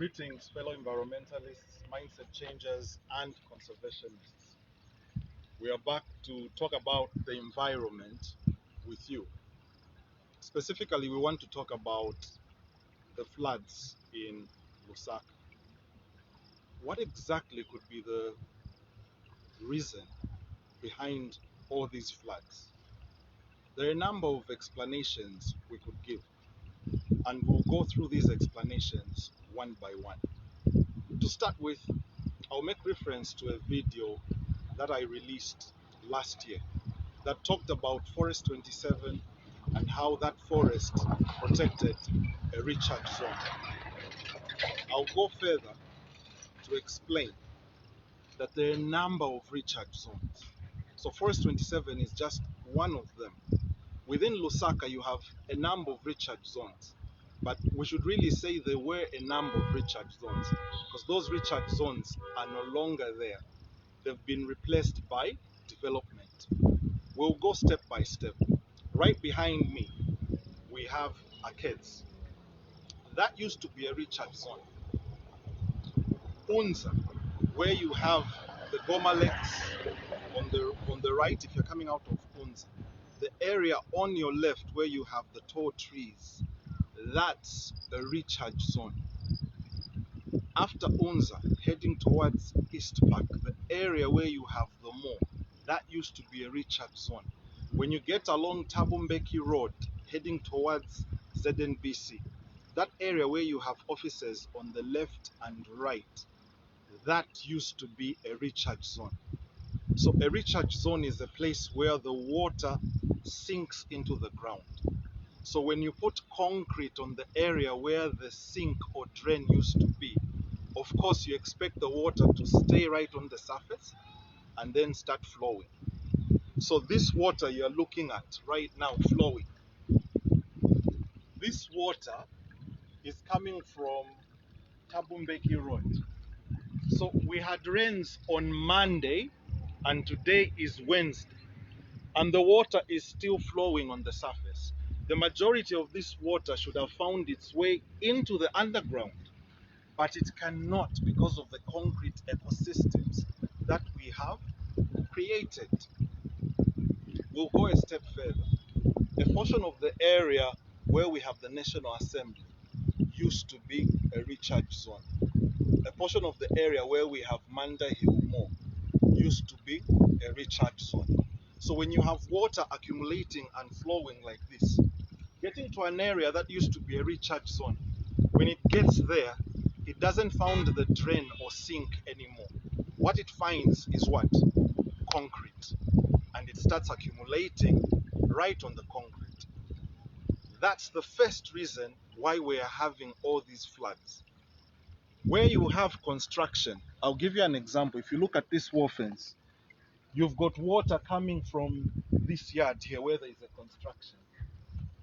Greetings, fellow environmentalists, mindset changers, and conservationists. We are back to talk about the environment with you. Specifically, we want to talk about the floods in Lusaka. What exactly could be the reason behind all these floods? There are a number of explanations we could give, and we'll go through these explanations one by one. To start with, I'll make reference to a video that I released last year that talked about Forest 27 and how that forest protected a recharge zone. I'll go further to explain that there are a number of recharge zones. So Forest 27 is just one of them. Within Lusaka, you have a number of recharge zones, but we should really say there were a number of recharge zones because those recharge zones are no longer there. They've been replaced by development. We'll go step by step. Right behind me, we have arcades. That used to be a recharge zone. Unza, where you have the Goma Lakes on the right, if you're coming out of Unza, the area on your left where you have the tall trees, that's a recharge zone. After Unza, heading towards East Park, the area where you have the mall, that used to be a recharge zone. When you get along Tabumbeki Road, heading towards ZNBC, that area where you have offices on the left and right, that used to be a recharge zone. So a recharge zone is a place where the water sinks into the ground. So when you put concrete on the area where the sink or drain used to be, of course you expect the water to stay right on the surface and then start flowing. So this water you're looking at right now flowing, this water is coming from Tabumbeki Road. So we had rains on Monday and today is Wednesday, and the water is still flowing on the surface. The majority of this water should have found its way into the underground, but it cannot because of the concrete ecosystems that we have created. We'll go a step further. A portion of the area where we have the National Assembly used to be a recharge zone. A portion of the area where we have Manda Hill Mall used to be a recharge zone. So when you have water accumulating and flowing like this, getting to an area that used to be a recharge zone, when it gets there, it doesn't find the drain or sink anymore. What it finds is what? Concrete. And it starts accumulating right on the concrete. That's the first reason why we are having all these floods. Where you have construction, I'll give you an example. If you look at this wall fence, you've got water coming from this yard here where there is a construction.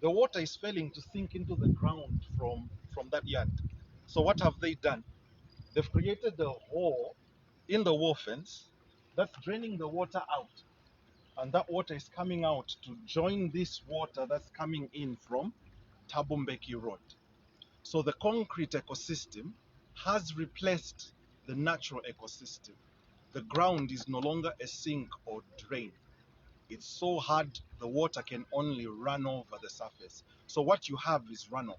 The water is failing to sink into the ground from that yard. So what have they done? They've created a hole in the wall fence that's draining the water out. And that water is coming out to join this water that's coming in from Tabumbeki Road. So the concrete ecosystem has replaced the natural ecosystem. The ground is no longer a sink or drain. It's so hard, the water can only run over the surface. So what you have is runoff.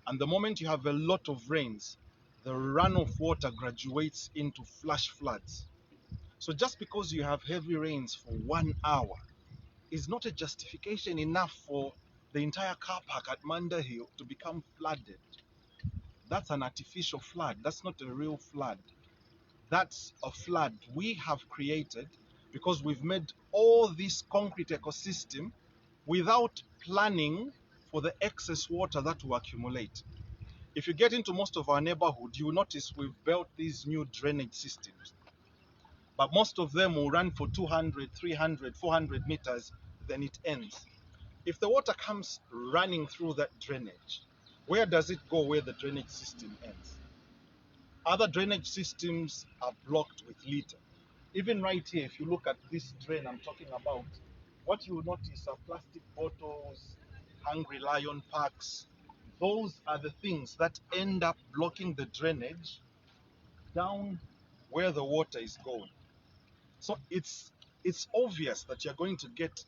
And the moment you have a lot of rains, the runoff water graduates into flash floods. So just because you have heavy rains for 1 hour is not a justification enough for the entire car park at Manda Hill to become flooded. That's an artificial flood. That's not a real flood. That's a flood we have created because we've made all this concrete ecosystem without planning for the excess water that will accumulate. If you get into most of our neighborhood, you will notice we've built these new drainage systems. But most of them will run for 200, 300, 400 meters, then it ends. If the water comes running through that drainage, where does it go where the drainage system ends? Other drainage systems are blocked with litter. Even right here, if you look at this drain I'm talking about, what you will notice are plastic bottles, Hungry Lion packs, those are the things that end up blocking the drainage down where the water is going. So it's obvious that you're going to get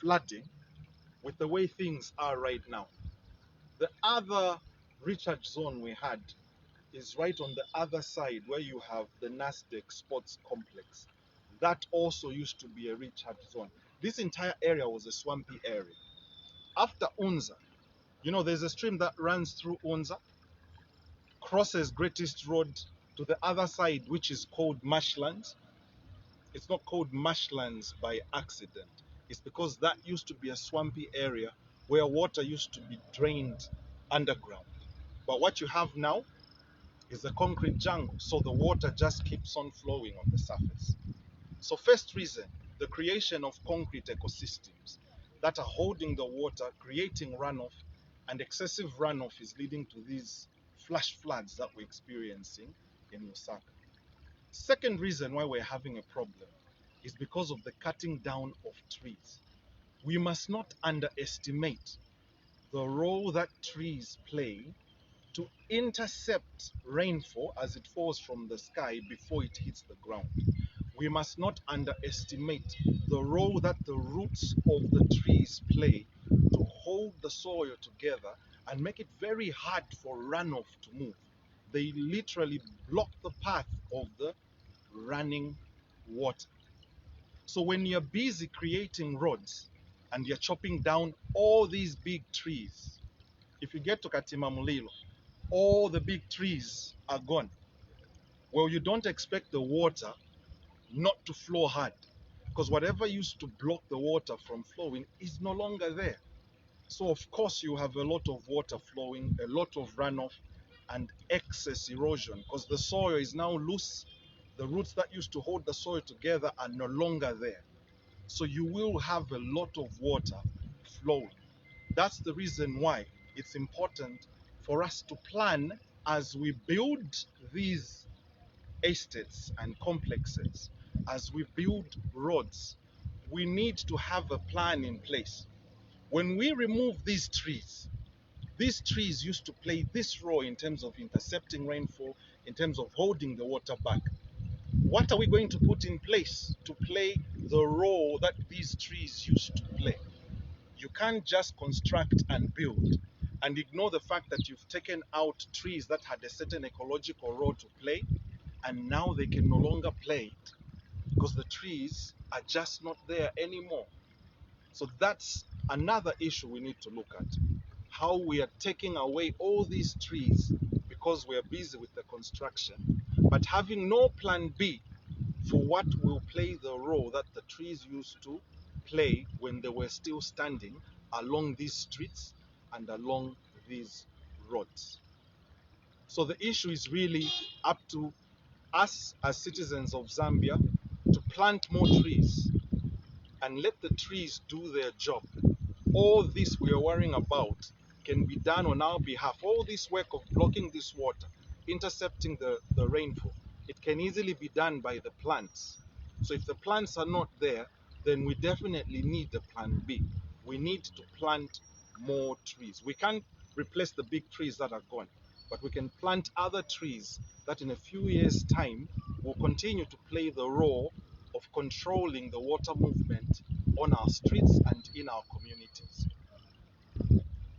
flooding with the way things are right now. The other recharge zone we had is right on the other side where you have the Nasdaq Sports Complex. That also used to be a recharge zone. This entire area was a swampy area. After Unza, there's a stream that runs through Unza, crosses Greatest Road to the other side, which is called Marshlands. It's not called Marshlands by accident. It's because that used to be a swampy area where water used to be drained underground. But what you have now is a concrete jungle, so the water just keeps on flowing on the surface. So first reason, the creation of concrete ecosystems that are holding the water, creating runoff, and excessive runoff is leading to these flash floods that we're experiencing in Lusaka. Second reason why we're having a problem is because of the cutting down of trees. We must not underestimate the role that trees play to intercept rainfall as it falls from the sky before it hits the ground. We must not underestimate the role that the roots of the trees play to hold the soil together and make it very hard for runoff to move. They literally block the path of the running water. So when you're busy creating roads and you're chopping down all these big trees, if you get to Katima Mulilo, all the big trees are gone. Well, you don't expect the water not to flow hard because whatever used to block the water from flowing is no longer there. So, of course, you have a lot of water flowing, a lot of runoff, and excess erosion because the soil is now loose. The roots that used to hold the soil together are no longer there. So, you will have a lot of water flowing. That's the reason why it's important for us to plan as we build these estates and complexes, as we build roads. We need to have a plan in place. When we remove these trees used to play this role in terms of intercepting rainfall, in terms of holding the water back. What are we going to put in place to play the role that these trees used to play? You can't just construct and build and ignore the fact that you've taken out trees that had a certain ecological role to play, and now they can no longer play it because the trees are just not there anymore. So that's another issue we need to look at. How we are taking away all these trees because we are busy with the construction, but having no plan B for what will play the role that the trees used to play when they were still standing along these streets and along these roads. So the issue is really up to us as citizens of Zambia to plant more trees and let the trees do their job. All this we are worrying about can be done on our behalf. All this work of blocking this water, intercepting the rainfall, it can easily be done by the plants. So if the plants are not there, then we definitely need a plan B. We need to plant more trees. We can't replace the big trees that are gone, but we can plant other trees that in a few years' time will continue to play the role of controlling the water movement on our streets and in our communities.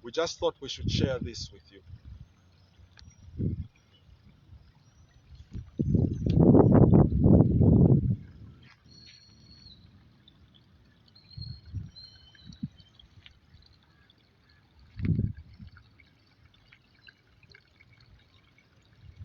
We just thought we should share this with you.